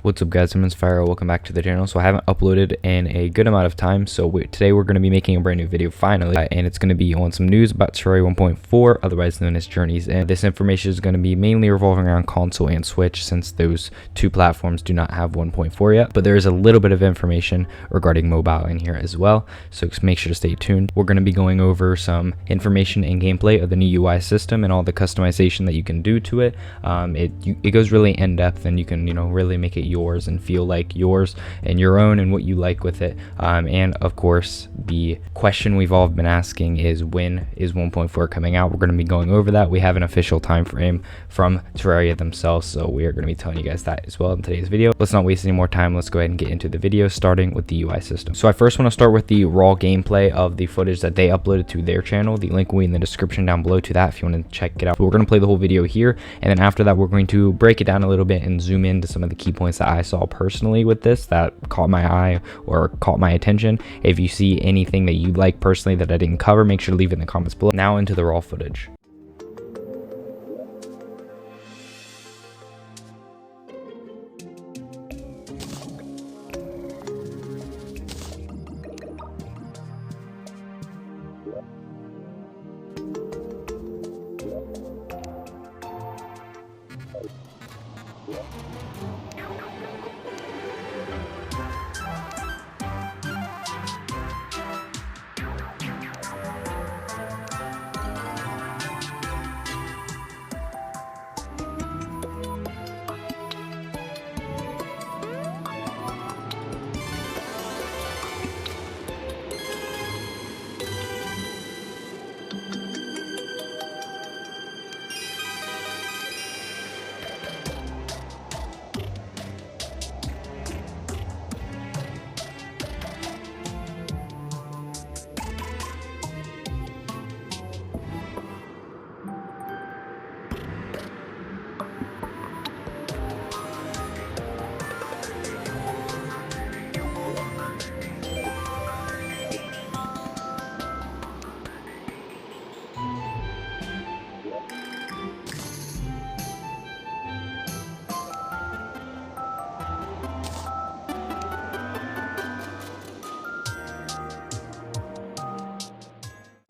What's up guys, I'm YT-FyReO. Welcome back to the channel. So I haven't uploaded in a good amount of time, so today we're going to be making a brand new video finally, and it's going to be on some news about Terraria 1.4, otherwise known as Journeys. And this information is going to be mainly revolving around console and Switch, since those two platforms do not have 1.4 yet, but there is a little bit of information regarding mobile in here as well, so just make sure to stay tuned. We're going to be going over some information and gameplay of the new UI system and all the customization that you can do to it. It goes really in depth, and you can really make it yours and feel like yours and your own and what you like with it. And of course, the question we've all been asking is, when is 1.4 coming out? We're going to be going over that. We have an official time frame from Terraria themselves, so we are going to be telling you guys that as well in today's video. Let's not waste any more time. Let's go ahead and get into the video, starting with the UI system. So I first want to start with the raw gameplay of the footage that they uploaded to their channel. The link will be in the description down below to that if you want to check it out. But we're going to play the whole video here, and then after that we're going to break it down a little bit and zoom into some of the key points that I saw personally with this that caught my eye or caught my attention. If you see anything that you like personally that I didn't cover, make sure to leave it in the comments below. Now into the raw footage.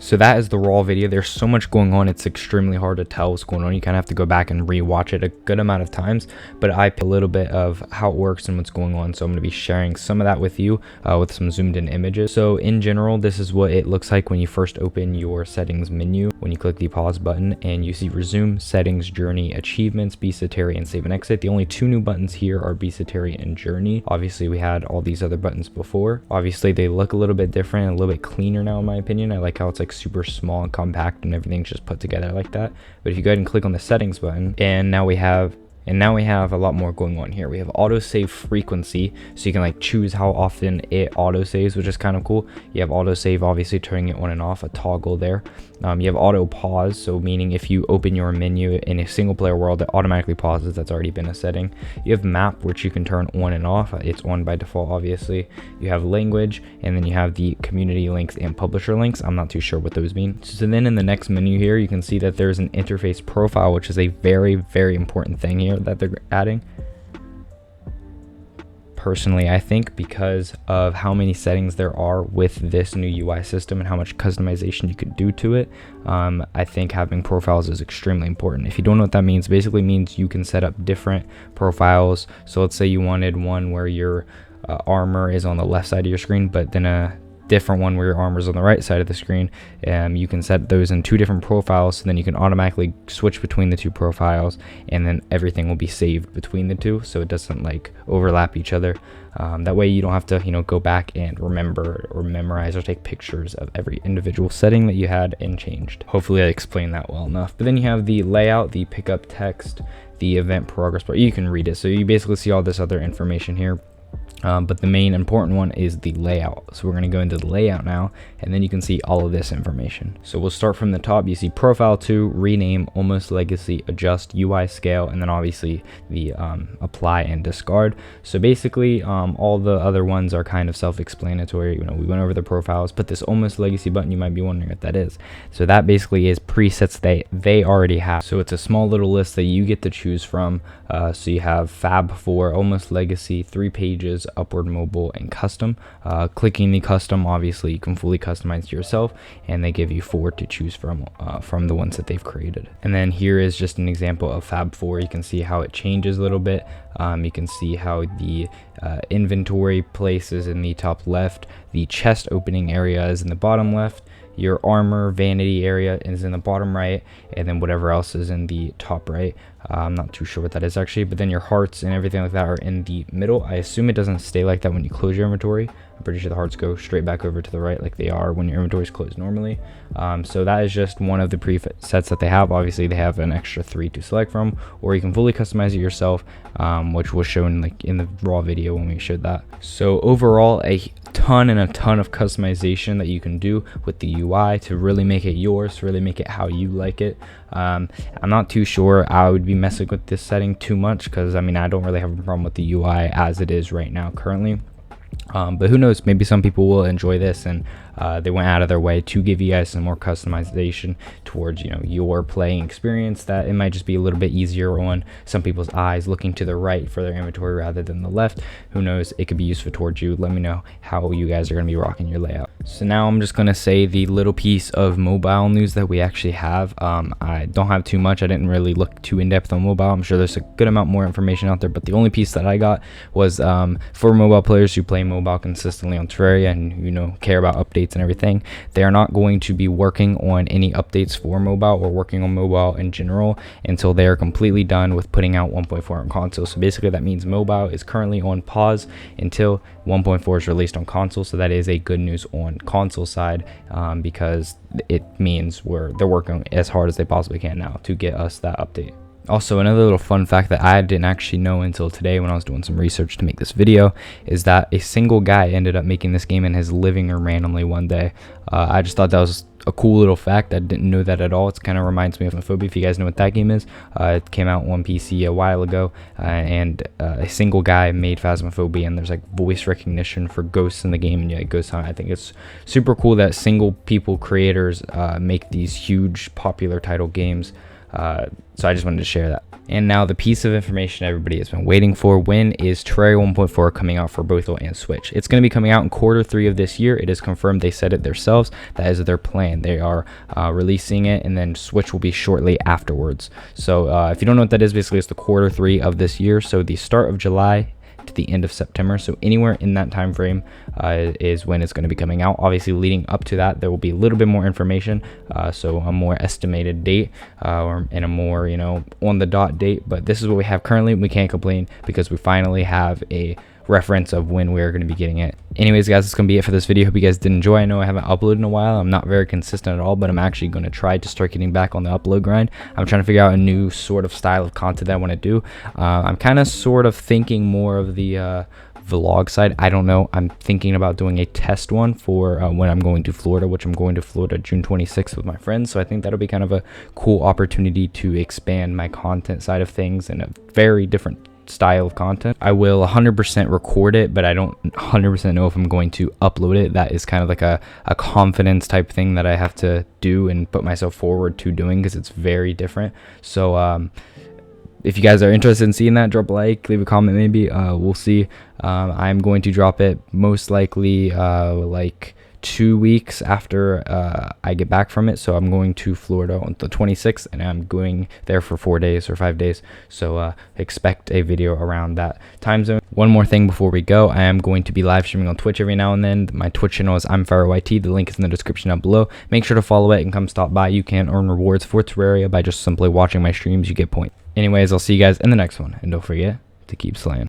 So that is the raw video. There's so much going on, it's extremely hard to tell what's going on. You kind of have to go back and rewatch it a good amount of times, but I picked a little bit of how it works and what's going on, so I'm going to be sharing some of that with you with some zoomed in images. So in general, this is what it looks like when you first open your settings menu. When you click the pause button and you see resume, settings, journey, achievements, Beast Terraria, and save and exit. The only two new buttons here are Beast Terraria and journey. Obviously we had all these other buttons before. Obviously they look a little bit different and a little bit cleaner now in my opinion. I like how it's like super small and compact and everything's just put together like that. But if you go ahead and click on the settings button, and now we have a lot more going on here. We have autosave frequency, so you can like choose how often it autosaves, which is kind of cool. You have autosave, obviously turning it on and off, a toggle there. You have auto pause, so meaning if you open your menu in a single player world, it automatically pauses. That's already been a setting. You have map, which you can turn on and off. It's on by default, obviously. You have language, and then you have the community links and publisher links. I'm not too sure what those mean. So then in the next menu here, you can see that there's an interface profile, which is a very, very important thing here that they're adding. Personally, I think because of how many settings there are with this new UI system and how much customization you could do to it, I think having profiles is extremely important. If you don't know what that means, basically means you can set up different profiles. So let's say you wanted one where your armor is on the left side of your screen, but then a different one where your armor is on the right side of the screen. You can set those in two different profiles, so then you can automatically switch between the two profiles, and then everything will be saved between the two, so it doesn't like overlap each other. That way you don't have to go back and remember or memorize or take pictures of every individual setting that you had and changed. Hopefully I explained that well enough. But then you have the layout, the pickup text, the event progress bar. You can read it, so you basically see all this other information here. But the main important one is the layout. So we're going to go into the layout now, and then you can see all of this information. So we'll start from the top. You see profile 2, rename, almost legacy, adjust, UI scale, and then obviously the apply and discard. So basically all the other ones are kind of self-explanatory. You know, we went over the profiles, but this almost legacy button, you might be wondering what that is. So that basically is presets they already have. So it's a small little list that you get to choose from. So you have Fab 4, almost legacy, 3 pages, upward, mobile, and custom. Clicking the custom, obviously you can fully customize to yourself, and they give you 4 to choose from the ones that they've created. And then here is just an example of Fab 4. You can see how it changes a little bit. You can see how the inventory place is in the top left, the chest opening area is in the bottom left, your armor vanity area is in the bottom right, and then whatever else is in the top right. I'm not too sure what that is actually, but then your hearts and everything like that are in the middle. I assume it doesn't stay like that when you close your inventory. I'm pretty sure the hearts go straight back over to the right like they are when your inventory is closed normally. So that is just one of the presets that they have. Obviously they have an extra 3 to select from, or you can fully customize it yourself, which was shown like in the raw video when we showed that. So overall, a ton of customization that you can do with the UI to really make it yours, to really make it how you like it. I'm not too sure I would be messing with this setting too much, because I mean, I don't really have a problem with the UI as it is right now currently. But who knows, maybe some people will enjoy this, and they went out of their way to give you guys some more customization towards, you know, your playing experience, that it might just be a little bit easier on some people's eyes, looking to the right for their inventory rather than the left. Who knows, it could be useful towards you. Let me know how you guys are going to be rocking your layout. So now I'm just going to say the little piece of mobile news that we actually have. I don't have too much. I didn't really look too in-depth on mobile. I'm sure there's a good amount more information out there, but the only piece that I got was for mobile players who play mobile consistently on Terraria and, you know, care about updates and everything, they are not going to be working on any updates for mobile or working on mobile in general until they are completely done with putting out 1.4 on console. So basically that means mobile is currently on pause until 1.4 is released on console. So that is a good news on console side, because it means they're working as hard as they possibly can now to get us that update. Also, another little fun fact that I didn't actually know until today when I was doing some research to make this video is that a single guy ended up making this game in his living room randomly one day. I just thought that was a cool little fact. I didn't know that at all. It kind of reminds me of Phasmophobia, if you guys know what that game is. It came out on PC a while ago, and a single guy made Phasmophobia, and there's like voice recognition for ghosts in the game, and yeah, ghost hunt. I think it's super cool that single people creators make these huge popular title games. So I just wanted to share that. And now the piece of information everybody has been waiting for: when is Terraria 1.4 coming out for both and Switch? It's going to be coming out in Q3 of this year. It is confirmed. They said it themselves. That is their plan. They are releasing it, and then Switch will be shortly afterwards. So if you don't know what that is, basically it's the Q3 of this year. So the start of July to the end of September, so anywhere in that time frame is when it's going to be coming out. Obviously leading up to that there will be a little bit more information, so a more estimated date, and a more, you know, on the dot date, but this is what we have currently. We can't complain because we finally have a reference of when we're going to be getting it. Anyways guys, that's going to be it for this video. Hope you guys did enjoy. I know I haven't uploaded in a while. I'm not very consistent at all, but I'm actually going to try to start getting back on the upload grind. I'm trying to figure out a new sort of style of content that I want to do. I'm kind of sort of thinking more of the vlog side. I don't know. I'm thinking about doing a test one for when I'm going to Florida, which I'm going to Florida June 26th with my friends. So I think that'll be kind of a cool opportunity to expand my content side of things in a very different style of content. I will 100% record it, but I don't 100% know if I'm going to upload it. That is kind of like a confidence type thing that I have to do and put myself forward to doing, because it's very different. So if you guys are interested in seeing that, drop a like, leave a comment maybe. We'll see. I'm going to drop it most likely like 2 weeks after I get back from it. So I'm going to Florida on the 26th, and I'm going there for 4 days or 5 days. So expect a video around that time zone. One more thing before we go: I am going to be live streaming on Twitch every now and then. My Twitch channel is YT-FyReO. The link is in the description down below. Make sure to follow it and come stop by. You can earn rewards for Terraria by just simply watching my streams. You get points. Anyways, I'll see you guys in the next one, and don't forget to keep slaying.